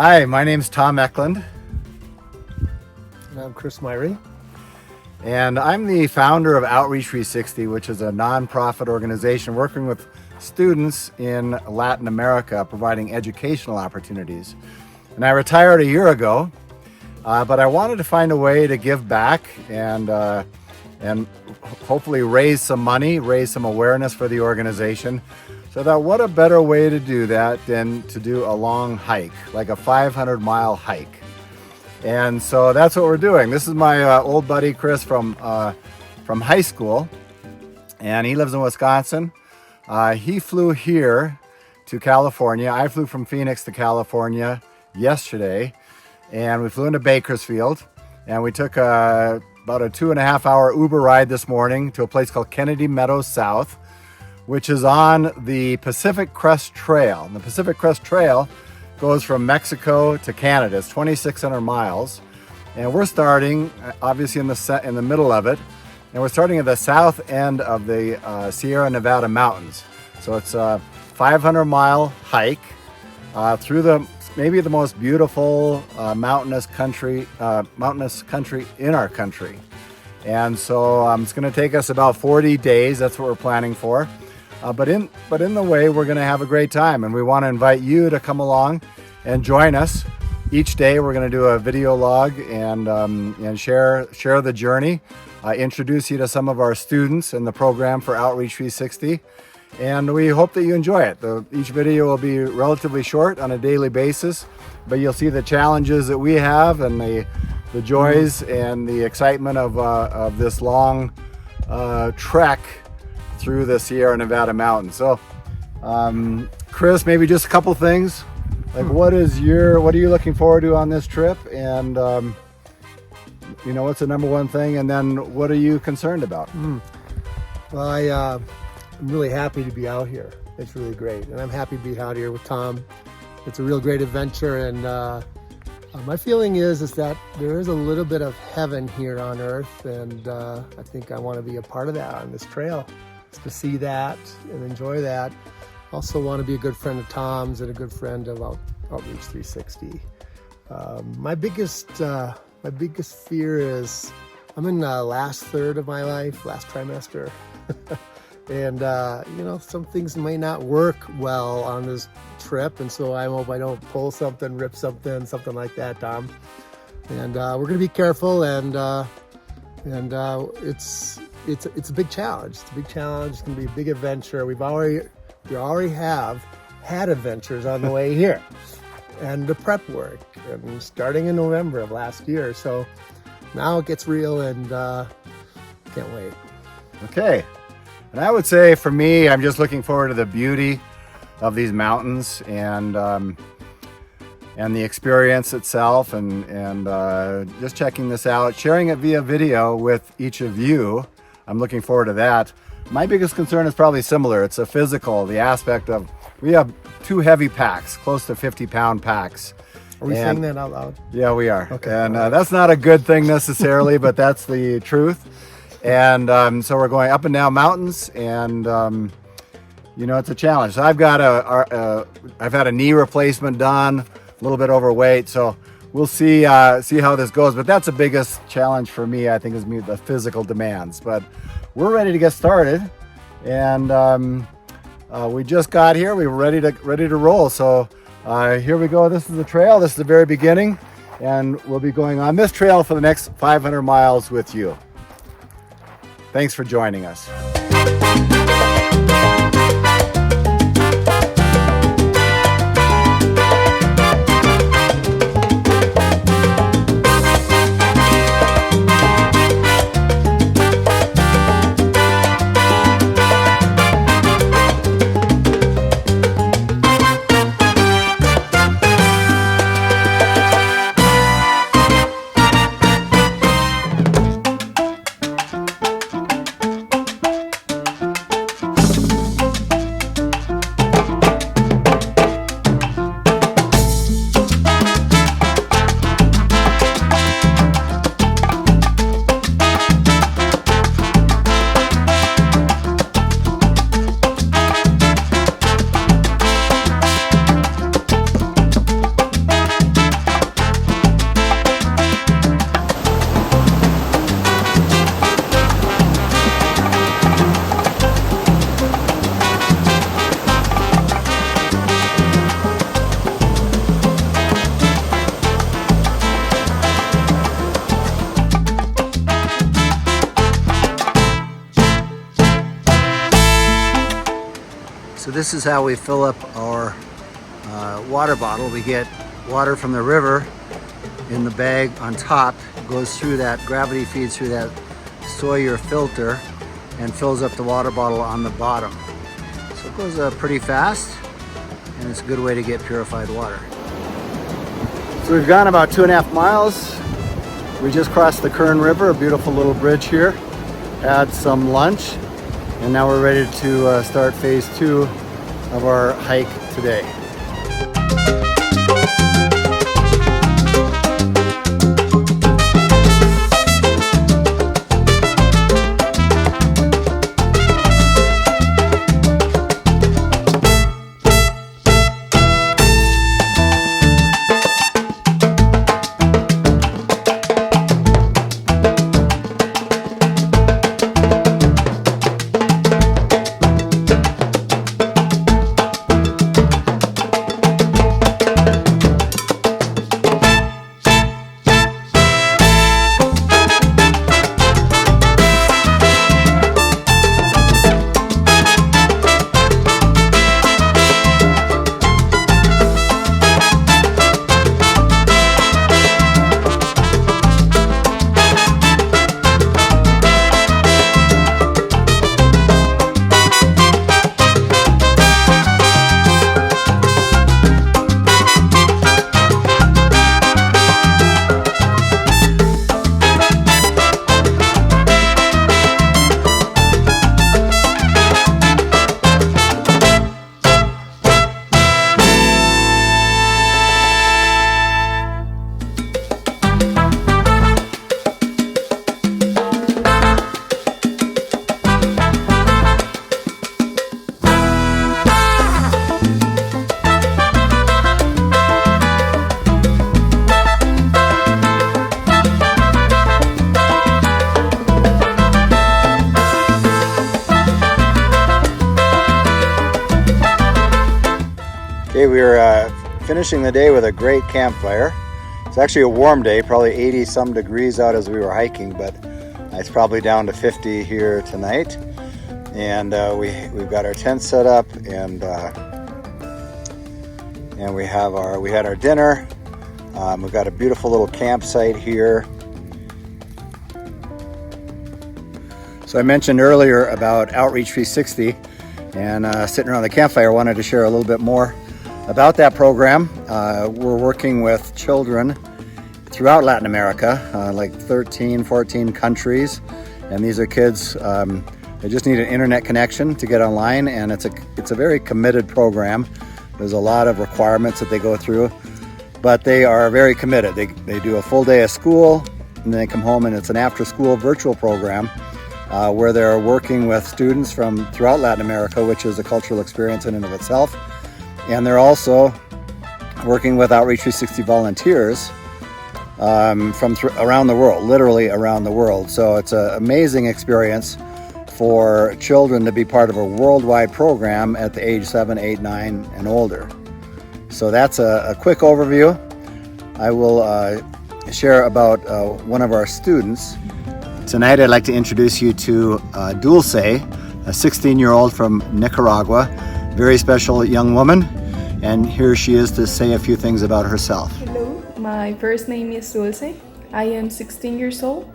Hi, my name's Tom Eklund, And I'm Chris Myrie. and I'm the founder of Outreach 360, which is a nonprofit organization working with students in Latin America, providing educational opportunities. And I retired a year ago, but I wanted to find a way to give back and hopefully raise some money, raise some awareness for the organization. So I thought, what a better way to do that than to do a long hike, like a 500-mile hike. And so that's what we're doing. This is my old buddy Chris from high school, and he lives in Wisconsin. He flew here to California. I flew from Phoenix to California yesterday, and we flew into Bakersfield, and we took about a 2.5-hour Uber ride this morning to a place called Kennedy Meadows South, which is on the Pacific Crest Trail. And the Pacific Crest Trail goes from Mexico to Canada. It's 2,600 miles. And we're starting, obviously, in the middle of it. And we're starting at the south end of the Sierra Nevada mountains. So it's a 500-mile hike through maybe the most beautiful mountainous country in our country. And so it's going to take us about 40 days. That's what we're planning for. But in the way, we're going to have a great time, and we want to invite you to come along and join us. Each day, we're going to do a video log and share the journey, introduce you to some of our students in the program for Outreach 360, and we hope that you enjoy it. Each video will be relatively short on a daily basis, but you'll see the challenges that we have and the joys and the excitement of this long trek through the Sierra Nevada mountains. So, Chris, maybe just a couple things. Like, what are you looking forward to on this trip? And, what's the number one thing? And then what are you concerned about? Well, I'm really happy to be out here. It's really great. And I'm happy to be out here with Tom. It's a real great adventure. And my feeling is that there is a little bit of heaven here on earth. And I think I want to be a part of that on this trail. To see that and enjoy that. Also want to be a good friend of Tom's and a good friend of Outreach 360. My biggest fear is I'm in the last third of my life, last trimester, and some things may not work well on this trip, and so I hope I don't pull something, rip something like that, Tom. And we're gonna be careful, and it's a big challenge. It's a big challenge. It's going to be a big adventure. We already have had adventures on the way here, and the prep work, and starting in November of last year. So now it gets real, and can't wait. Okay, and I would say for me, I'm just looking forward to the beauty of these mountains and the experience itself, and just checking this out, sharing it via video with each of you. I'm looking forward to that. My biggest concern is probably similar. It's the physical, the aspect of, we have 2 heavy packs, close to 50-pound packs. Are we saying that out loud? Yeah, we are. Okay. And that's not a good thing necessarily, but that's the truth. And so we're going up and down mountains, and it's a challenge. So I've had a knee replacement done, a little bit overweight, so we'll see how this goes. But that's the biggest challenge for me, I think, is the physical demands. But we're ready to get started, and we just got here. We were ready to roll. So here we go. This is the trail. This is the very beginning, and we'll be going on this trail for the next 500 miles with you. Thanks for joining us. this is how we fill up our water bottle. We get water from the river in the bag on top, goes through that, gravity feeds through that Sawyer filter and fills up the water bottle on the bottom. So it goes pretty fast, and it's a good way to get purified water. So we've gone about 2.5 miles. We just crossed the Kern River, a beautiful little bridge here, had some lunch, and now we're ready to start phase 2 of our hike today. Okay, we are finishing the day with a great campfire. It's actually a warm day, probably 80 some degrees out as we were hiking, but it's probably down to 50 here tonight. And we've got our tent set up, and we had our dinner. We've got a beautiful little campsite here. So I mentioned earlier about Outreach 360, and sitting around the campfire, I wanted to share a little bit more about that program. We're working with children throughout Latin America, like 13, 14 countries, and these are kids, they just need an internet connection to get online, and it's a very committed program. There's a lot of requirements that they go through, but they are very committed. They do a full day of school, and then they come home, and it's an after-school virtual program where they're working with students from throughout Latin America, which is a cultural experience in and of itself. And they're also working with Outreach 360 volunteers from around the world, literally around the world. So it's an amazing experience for children to be part of a worldwide program at the age 7, 8, 9, and older. So that's a quick overview. I will share about one of our students. Tonight I'd like to introduce you to Dulce, a 16-year-old from Nicaragua. Very special young woman, and here she is to say a few things about herself. Hello, my first name is Dulce. I am 16 years old.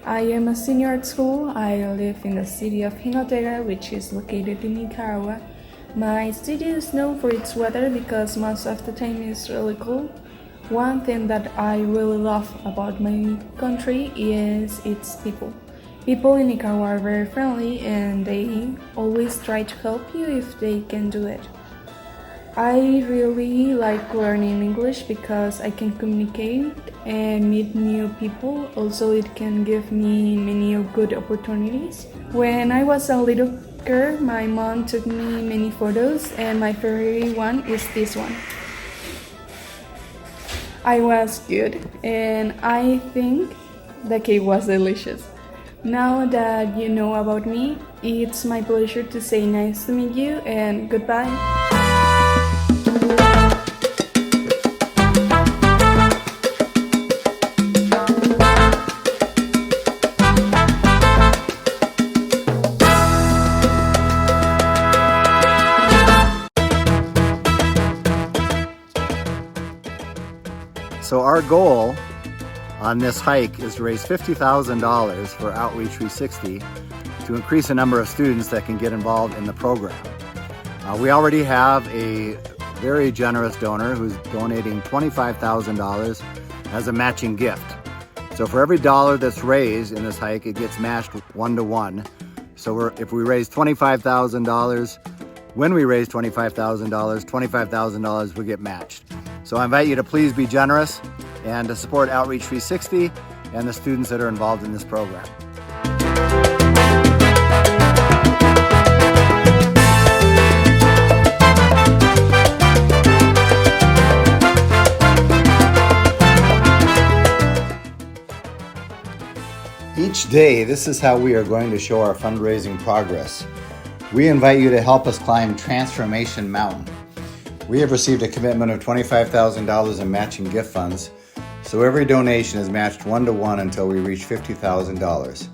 I am a senior at school. I live in the city of Jinotega, which is located in Nicaragua. My city is known for its weather because most of the time it's really cold. One thing that I really love about my country is its people. People in Nicaragua are very friendly, and they always try to help you if they can do it. I really like learning English because I can communicate and meet new people. Also, it can give me many good opportunities. When I was a little girl, my mom took me many photos, and my favorite one is this one. I was good, and I think the cake was delicious. Now that you know about me, it's my pleasure to say nice to meet you and goodbye. So our goal on this hike is to raise $50,000 for Outreach 360 to increase the number of students that can get involved in the program. We already have a very generous donor who's donating $25,000 as a matching gift. So for every dollar that's raised in this hike, it gets matched 1-to-1. So if we raise $25,000, when we raise $25,000 will get matched. So I invite you to please be generous and to support Outreach 360 and the students that are involved in this program. Each day, this is how we are going to show our fundraising progress. We invite you to help us climb Transformation Mountain. We have received a commitment of $25,000 in matching gift funds, so every donation is matched 1-to-1 until we reach $50,000.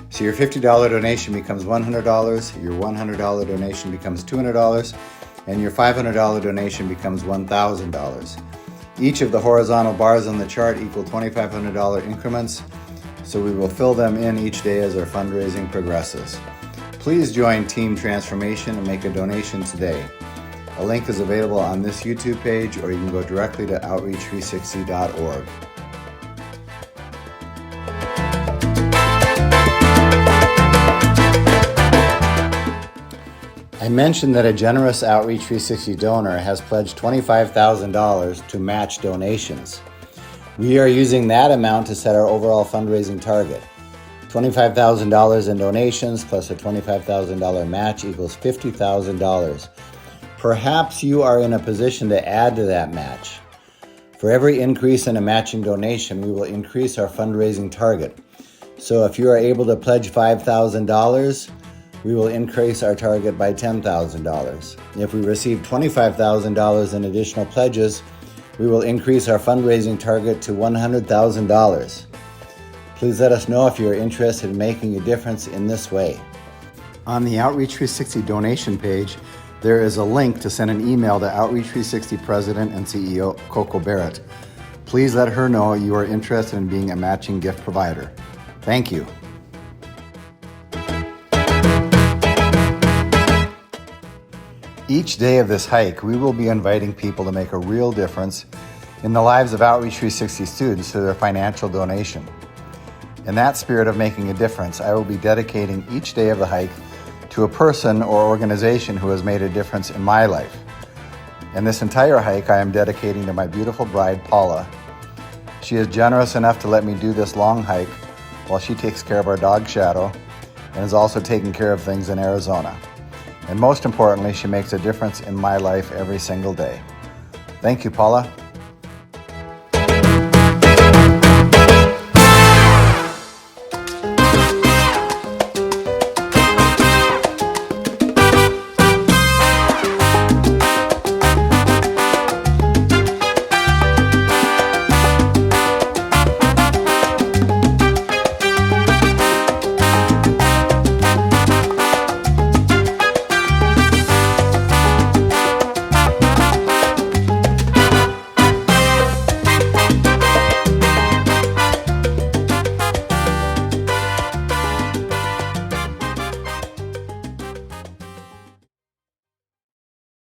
So your $50 donation becomes $100, your $100 donation becomes $200, and your $500 donation becomes $1,000. Each of the horizontal bars on the chart equal $2,500 increments, so we will fill them in each day as our fundraising progresses. Please join Team Transformation and make a donation today. A link is available on this YouTube page, or you can go directly to outreach360.org. I mentioned that a generous Outreach 360 donor has pledged $25,000 to match donations. We are using that amount to set our overall fundraising target. $25,000 in donations plus a $25,000 match equals $50,000. Perhaps you are in a position to add to that match. For every increase in a matching donation, we will increase our fundraising target. So if you are able to pledge $5,000, we will increase our target by $10,000. If we receive $25,000 in additional pledges, we will increase our fundraising target to $100,000. Please let us know if you are interested in making a difference in this way. On the Outreach 360 donation page, there is a link to send an email to Outreach 360 President and CEO Coco Barrett. Please let her know you are interested in being a matching gift provider. Thank you. Each day of this hike, we will be inviting people to make a real difference in the lives of Outreach 360 students through their financial donation. In that spirit of making a difference, I will be dedicating each day of the hike to a person or organization who has made a difference in my life. And this entire hike I am dedicating to my beautiful bride, Paula. She is generous enough to let me do this long hike while she takes care of our dog, Shadow, and is also taking care of things in Arizona. And most importantly, she makes a difference in my life every single day. Thank you, Paula.